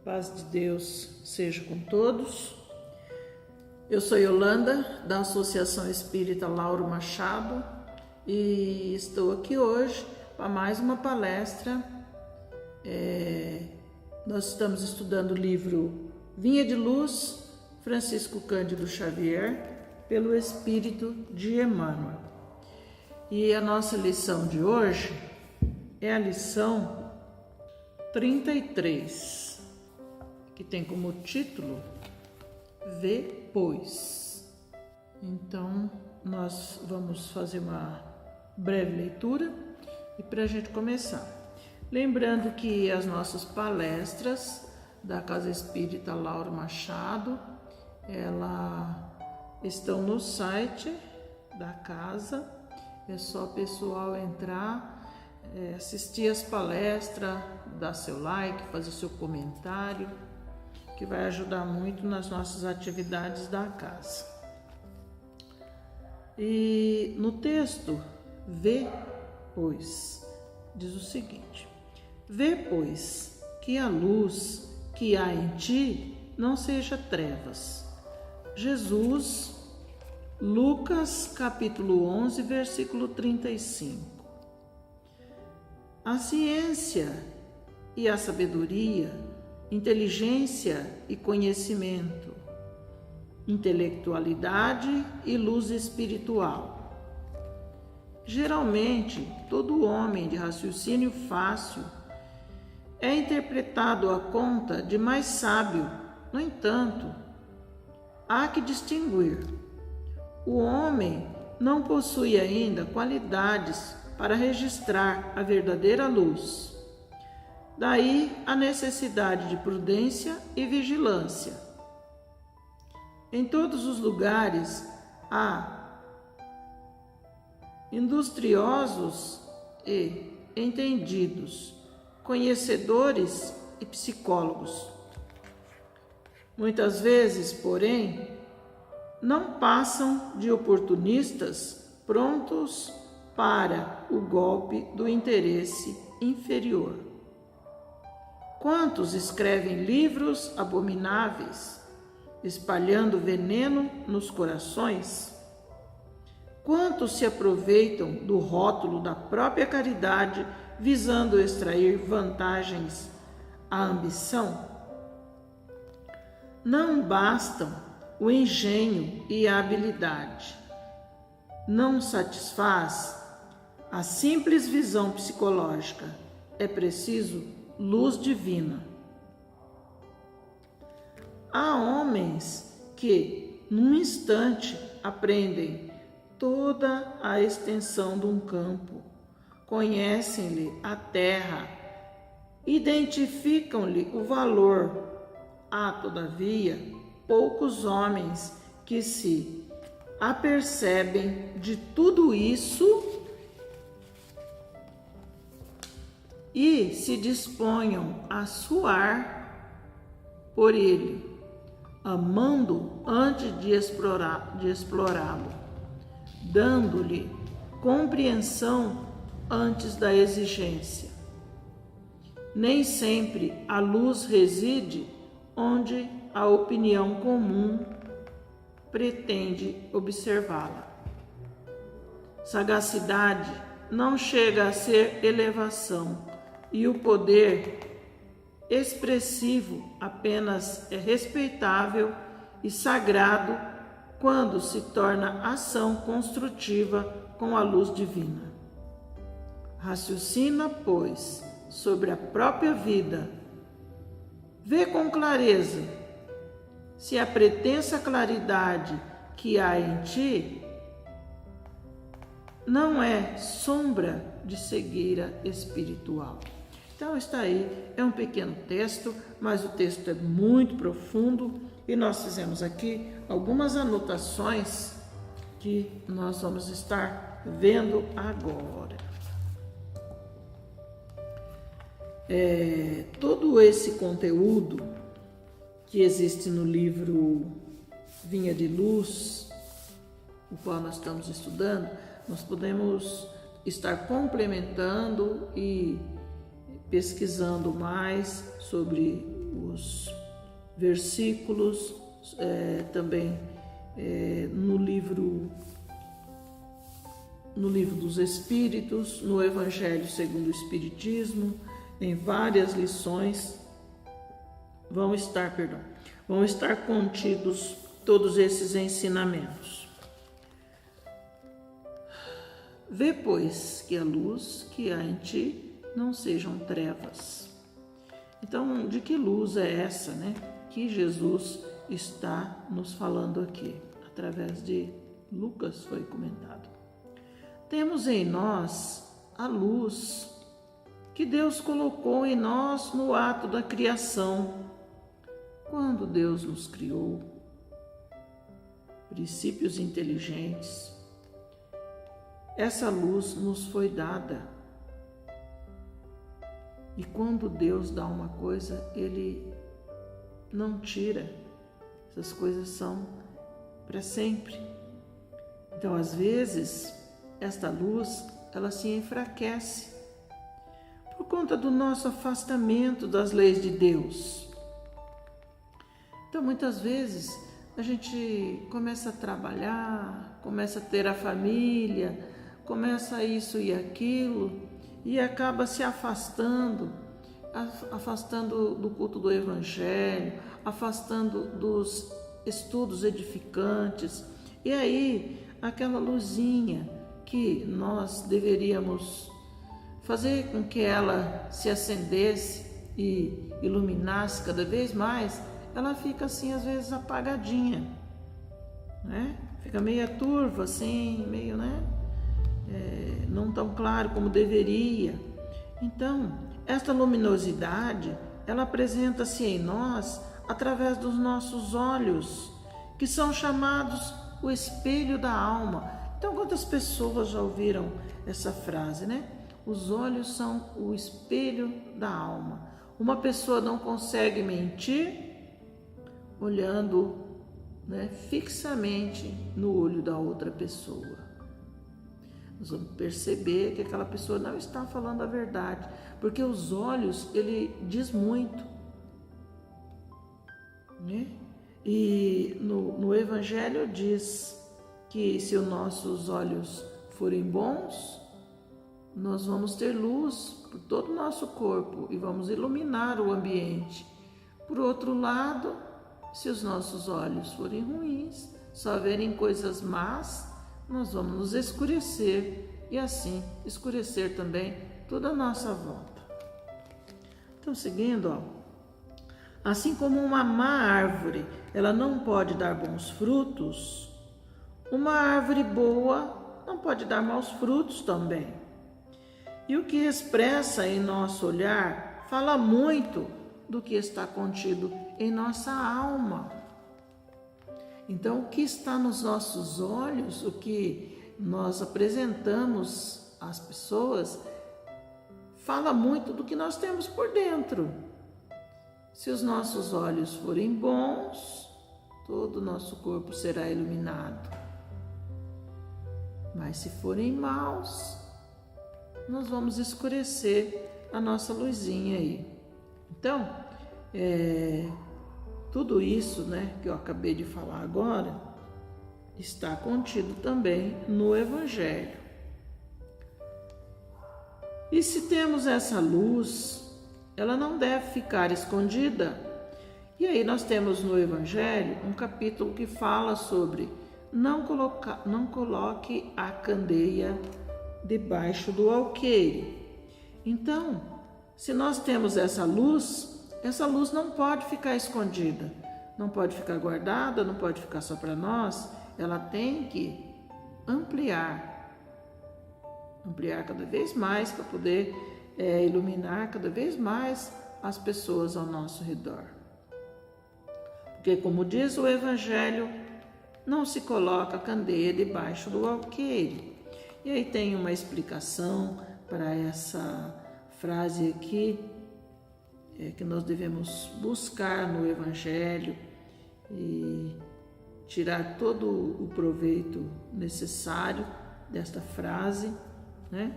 Paz de Deus seja com todos. Eu sou Yolanda, da Associação Espírita Lauro Machado, e estou aqui hoje para mais uma palestra. Nós estamos estudando o livro Vinha de Luz, Francisco Cândido Xavier, pelo Espírito de Emmanuel. E a nossa lição de hoje é a lição 33, que tem como título Vê, pois. Então, nós vamos fazer uma breve leitura e para a gente começar. Lembrando que as nossas palestras da Casa Espírita Lauro Machado, elas estão no site da casa. É só o pessoal entrar, assistir as palestras, dar seu like, fazer seu comentário, que vai ajudar muito nas nossas atividades da casa. E no texto, vê, pois, diz o seguinte: vê, pois, que a luz que há em ti não seja trevas. Jesus, Lucas capítulo 11, versículo 35. A ciência e a sabedoria, inteligência e conhecimento, intelectualidade e luz espiritual. Geralmente, todo homem de raciocínio fácil é interpretado à conta de mais sábio. No entanto, há que distinguir. O homem não possui ainda qualidades para registrar a verdadeira luz. Daí a necessidade de prudência e vigilância. Em todos os lugares há industriosos e entendidos, conhecedores e psicólogos. Muitas vezes, porém, não passam de oportunistas prontos para o golpe do interesse inferior. Quantos escrevem livros abomináveis, espalhando veneno nos corações? Quantos se aproveitam do rótulo da própria caridade, visando extrair vantagens à ambição? Não bastam o engenho e a habilidade. Não satisfaz a simples visão psicológica. É preciso luz divina. Há homens que, num instante, aprendem toda a extensão de um campo, conhecem-lhe a terra, identificam-lhe o valor. Há, todavia, poucos homens que se apercebem de tudo isso e se disponham a suar por ele, amando antes de explorá-lo, dando-lhe compreensão antes da exigência. Nem sempre a luz reside onde a opinião comum pretende observá-la. Sagacidade não chega a ser elevação, e o poder expressivo apenas é respeitável e sagrado quando se torna ação construtiva com a luz divina. Raciocina, pois, sobre a própria vida. Vê com clareza se a pretensa claridade que há em ti não é sombra de cegueira espiritual. Então está aí, é um pequeno texto, mas o texto é muito profundo e nós fizemos aqui algumas anotações que nós vamos estar vendo agora. Todo esse conteúdo que existe no livro Vinha de Luz, o qual nós estamos estudando, nós podemos estar complementando e pesquisando mais sobre os versículos, também no livro dos Espíritos, no Evangelho segundo o Espiritismo, em várias lições vão estar contidos todos esses ensinamentos. Vê, pois, que a luz que há em ti não sejam trevas. Então, de que luz é essa, né? Que Jesus está nos falando aqui, através de Lucas foi comentado. Temos em nós a luz que Deus colocou em nós no ato da criação. Quando Deus nos criou, princípios inteligentes, essa luz nos foi dada. E quando Deus dá uma coisa, Ele não tira. Essas coisas são para sempre. Então, às vezes, esta luz, ela se enfraquece por conta do nosso afastamento das leis de Deus. Então, muitas vezes, a gente começa a trabalhar, começa a ter a família, começa isso e aquilo, e acaba se afastando do culto do Evangelho, afastando dos estudos edificantes. E aí, aquela luzinha que nós deveríamos fazer com que ela se acendesse e iluminasse cada vez mais, ela fica assim, às vezes, apagadinha, né? Fica meio turva, assim, meio, né? Não tão claro como deveria. Então, esta luminosidade, ela apresenta-se em nós através dos nossos olhos, que são chamados o espelho da alma. Então, quantas pessoas já ouviram essa frase, né? Os olhos são o espelho da alma. Uma pessoa não consegue mentir olhando, né, fixamente no olho da outra pessoa. Nós vamos perceber que aquela pessoa não está falando a verdade, porque os olhos, ele diz muito, né? E no Evangelho diz que se os nossos olhos forem bons, nós vamos ter luz por todo o nosso corpo e vamos iluminar o ambiente. Por outro lado, se os nossos olhos forem ruins, só verem coisas más, nós vamos nos escurecer e assim escurecer também toda a nossa volta. Então, seguindo, assim como uma má árvore, ela não pode dar bons frutos, uma árvore boa não pode dar maus frutos também. E o que expressa em nosso olhar fala muito do que está contido em nossa alma. Então, o que está nos nossos olhos, o que nós apresentamos às pessoas, fala muito do que nós temos por dentro. Se os nossos olhos forem bons, todo o nosso corpo será iluminado. Mas se forem maus, nós vamos escurecer a nossa luzinha aí. Então, tudo isso, né, que eu acabei de falar agora, está contido também no Evangelho. E se temos essa luz, ela não deve ficar escondida. E aí nós temos no Evangelho um capítulo que fala sobre não coloque a candeia debaixo do alqueire. Então, se nós temos essa luz não pode ficar escondida, não pode ficar guardada, não pode ficar só para nós, ela tem que ampliar cada vez mais para poder iluminar cada vez mais as pessoas ao nosso redor. Porque, como diz o Evangelho, não se coloca a candeia debaixo do alqueire. E aí tem uma explicação para essa frase aqui, que nós devemos buscar no Evangelho e tirar todo o proveito necessário desta frase, né,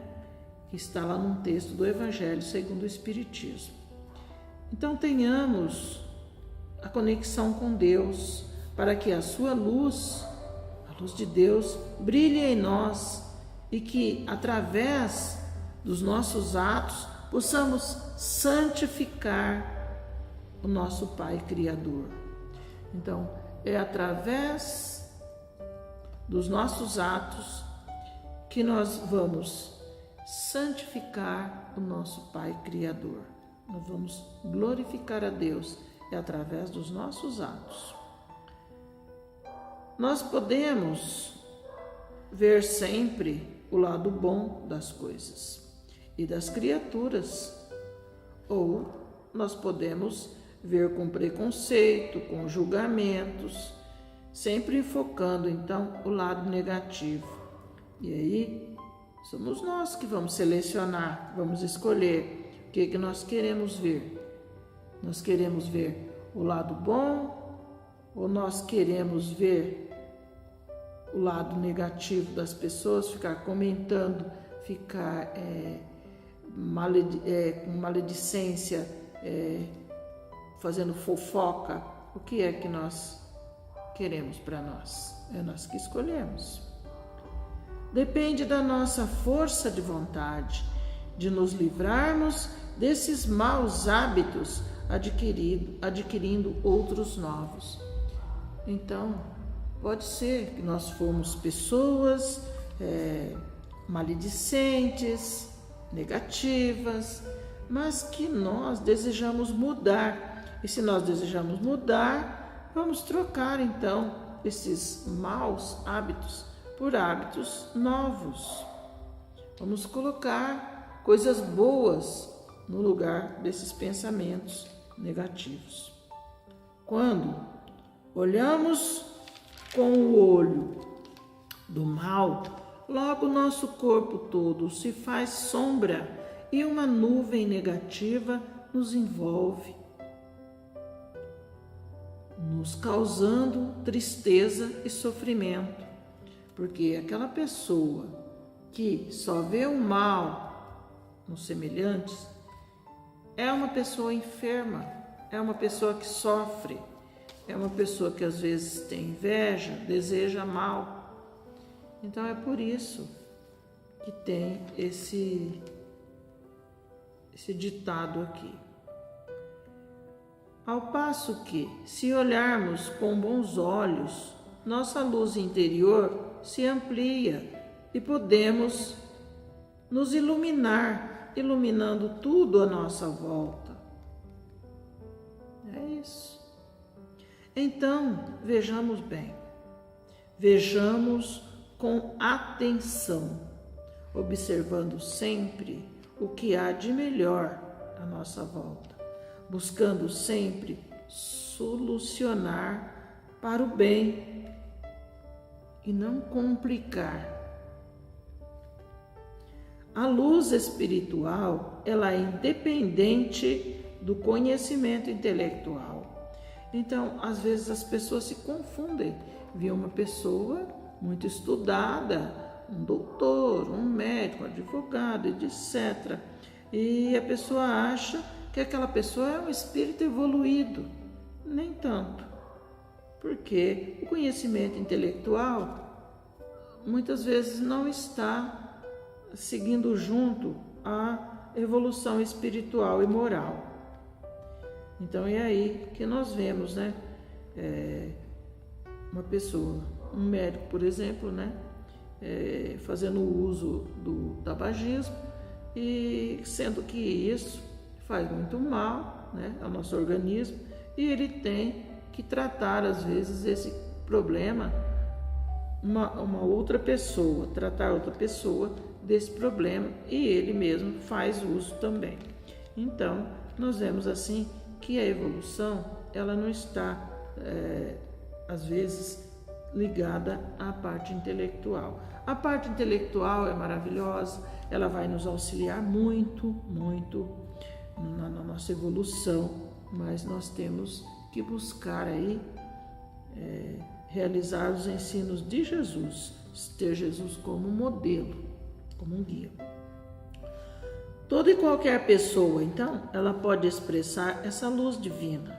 que está lá num texto do Evangelho segundo o Espiritismo. Então tenhamos a conexão com Deus, para que a sua luz, a luz de Deus, brilhe em nós e que através dos nossos atos possamos santificar o nosso Pai Criador. Então, é através dos nossos atos que nós vamos santificar o nosso Pai Criador. Nós vamos glorificar a Deus, é através dos nossos atos. Nós podemos ver sempre o lado bom das coisas e das criaturas, ou nós podemos ver com preconceito, com julgamentos, sempre enfocando então o lado negativo. E aí somos nós que vamos selecionar, vamos escolher o que nós queremos ver. Nós queremos ver o lado bom ou nós queremos ver o lado negativo das pessoas, ficar comentando, ficar com maledicência, fazendo fofoca? O que é que nós queremos para nós? É nós que escolhemos. Depende da nossa força de vontade, de nos livrarmos desses maus hábitos, adquirindo outros novos. Então, pode ser que nós fomos pessoas maledicentes, negativas, mas que nós desejamos mudar. E se nós desejamos mudar, vamos trocar então esses maus hábitos por hábitos novos. Vamos colocar coisas boas no lugar desses pensamentos negativos. Quando olhamos com o olho do mal, logo nosso corpo todo se faz sombra e uma nuvem negativa nos envolve, nos causando tristeza e sofrimento, porque aquela pessoa que só vê o mal nos semelhantes é uma pessoa enferma, é uma pessoa que sofre, é uma pessoa que às vezes tem inveja, deseja mal. Então é por isso que tem esse ditado aqui. Ao passo que, se olharmos com bons olhos, nossa luz interior se amplia e podemos nos iluminar, iluminando tudo à nossa volta. É isso. Então, vejamos bem, vejamos com atenção, observando sempre o que há de melhor à nossa volta, buscando sempre solucionar para o bem e não complicar. A luz espiritual, ela é independente do conhecimento intelectual. Então, às vezes as pessoas se confundem. Vê uma pessoa muito estudada, um doutor, um médico, um advogado, etc. E a pessoa acha que aquela pessoa é um espírito evoluído. Nem tanto. Porque o conhecimento intelectual muitas vezes não está seguindo junto à evolução espiritual e moral. Então é aí que nós vemos, né? Uma pessoa, um médico, por exemplo, né? Fazendo uso do tabagismo, e sendo que isso faz muito mal, né, ao nosso organismo, e ele tem que tratar às vezes esse problema, uma outra pessoa, tratar outra pessoa desse problema, e ele mesmo faz uso também. Então nós vemos assim que a evolução, ela não está às vezes ligada à parte intelectual. A parte intelectual é maravilhosa, ela vai nos auxiliar muito, muito na nossa evolução, mas nós temos que buscar aí realizar os ensinos de Jesus, ter Jesus como modelo, como um guia. Toda e qualquer pessoa, então, ela pode expressar essa luz divina.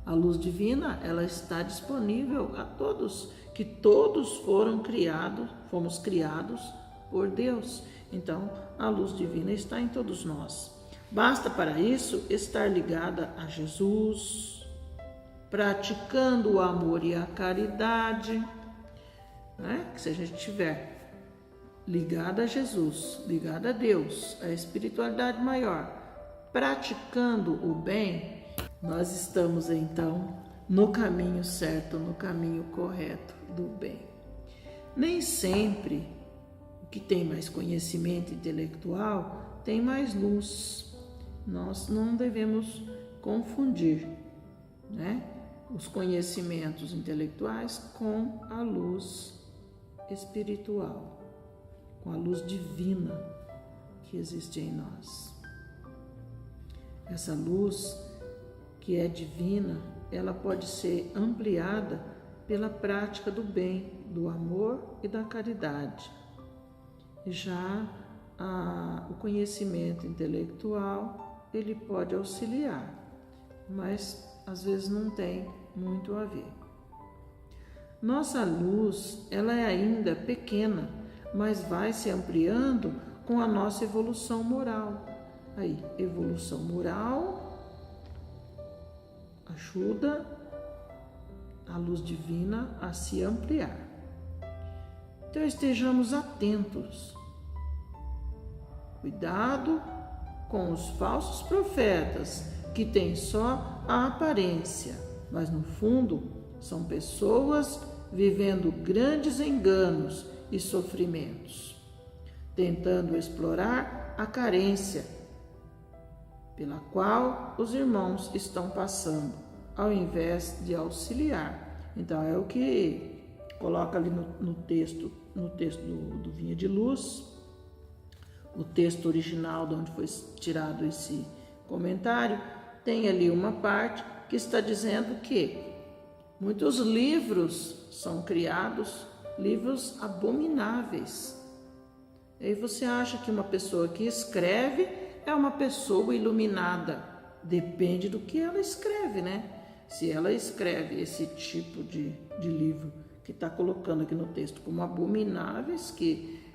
A luz divina, ela está disponível a todos, que todos fomos criados por Deus. Então, a luz divina está em todos nós. Basta para isso estar ligada a Jesus, praticando o amor e a caridade, né? Que se a gente estiver ligada a Jesus, ligada a Deus, a espiritualidade maior, praticando o bem, nós estamos então no caminho certo, no caminho correto do bem. Nem sempre o que tem mais conhecimento intelectual tem mais luz. Nós não devemos confundir, né, os conhecimentos intelectuais com a luz espiritual, com a luz divina que existe em nós. Essa luz que é divina, ela pode ser ampliada pela prática do bem, do amor e da caridade. Já o conhecimento intelectual, ele pode auxiliar, mas às vezes não tem muito a ver. Nossa luz, ela é ainda pequena, mas vai se ampliando com a nossa evolução moral. Aí, evolução moral ajuda a luz divina a se ampliar. Então estejamos atentos. Cuidado com os falsos profetas que têm só a aparência, mas no fundo são pessoas vivendo grandes enganos e sofrimentos, tentando explorar a carência pela qual os irmãos estão passando, ao invés de auxiliar. Então é o que coloca ali no texto do Vinha de Luz, o texto original de onde foi tirado esse comentário, tem ali uma parte que está dizendo que muitos livros são criados, livros abomináveis. E aí você acha que uma pessoa que escreve é uma pessoa iluminada? Depende do que ela escreve, né? Se ela escreve esse tipo de livro que está colocando aqui no texto como abomináveis, que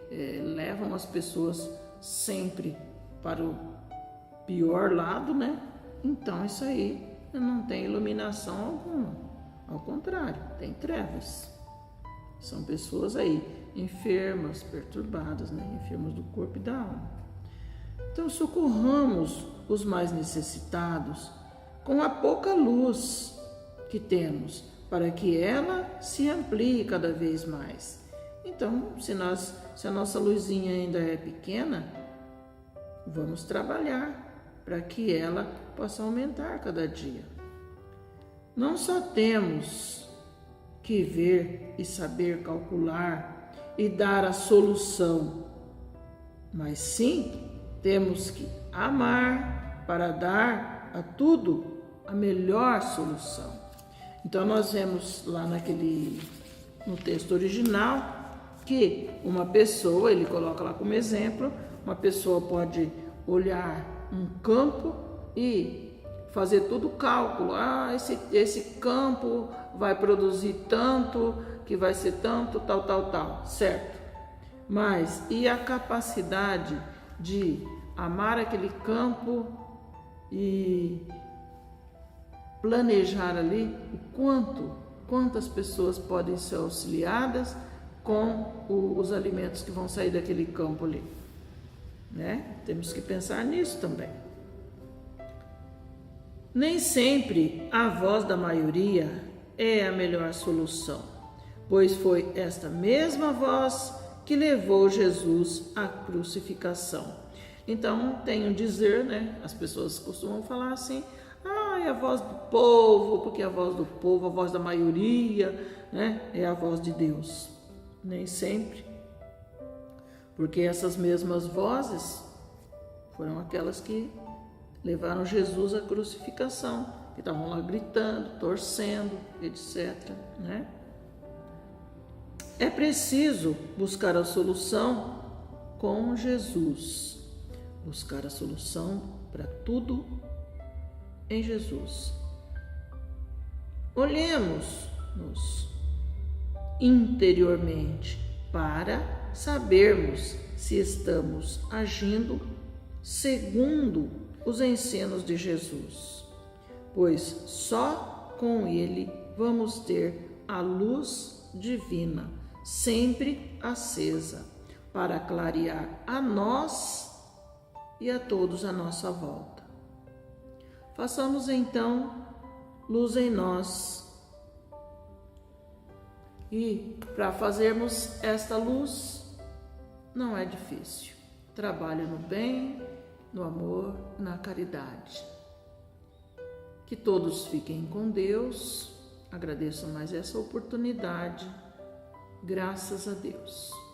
levam as pessoas sempre para o pior lado, né? Então isso aí não tem iluminação alguma. Ao contrário, tem trevas. São pessoas aí enfermas, perturbadas, né? Enfermas do corpo e da alma. Então socorramos os mais necessitados com a pouca luz que temos, para que ela se amplie cada vez mais. Então, se a nossa luzinha ainda é pequena, vamos trabalhar para que ela possa aumentar cada dia. Não só temos que ver e saber calcular e dar a solução, mas sim temos que amar para dar a tudo a melhor solução. Então nós vemos lá no texto original que uma pessoa, ele coloca lá como exemplo, uma pessoa pode olhar um campo e fazer todo o cálculo. Esse campo vai produzir tanto, que vai ser tanto, tal, certo? Mas e a capacidade de amar aquele campo e planejar ali quantas pessoas podem ser auxiliadas com os alimentos que vão sair daquele campo ali, né? Temos que pensar nisso também. Nem sempre a voz da maioria é a melhor solução, pois foi esta mesma voz que levou Jesus à crucificação. Então tem um dizer, né? As pessoas costumam falar assim: é a voz do povo, porque a voz do povo, a voz da maioria, né, é a voz de Deus. Nem sempre, porque essas mesmas vozes foram aquelas que levaram Jesus à crucificação, que estavam lá gritando, torcendo, etc., né? É preciso buscar a solução com Jesus. Buscar a solução para tudo em Jesus. Olhemos-nos interiormente para sabermos se estamos agindo segundo os ensinos de Jesus, pois só com Ele vamos ter a luz divina sempre acesa para clarear a nós e a todos à nossa volta. Façamos então luz em nós. E para fazermos esta luz não é difícil. Trabalho no bem, no amor, na caridade. Que todos fiquem com Deus. Agradeço mais essa oportunidade. Graças a Deus.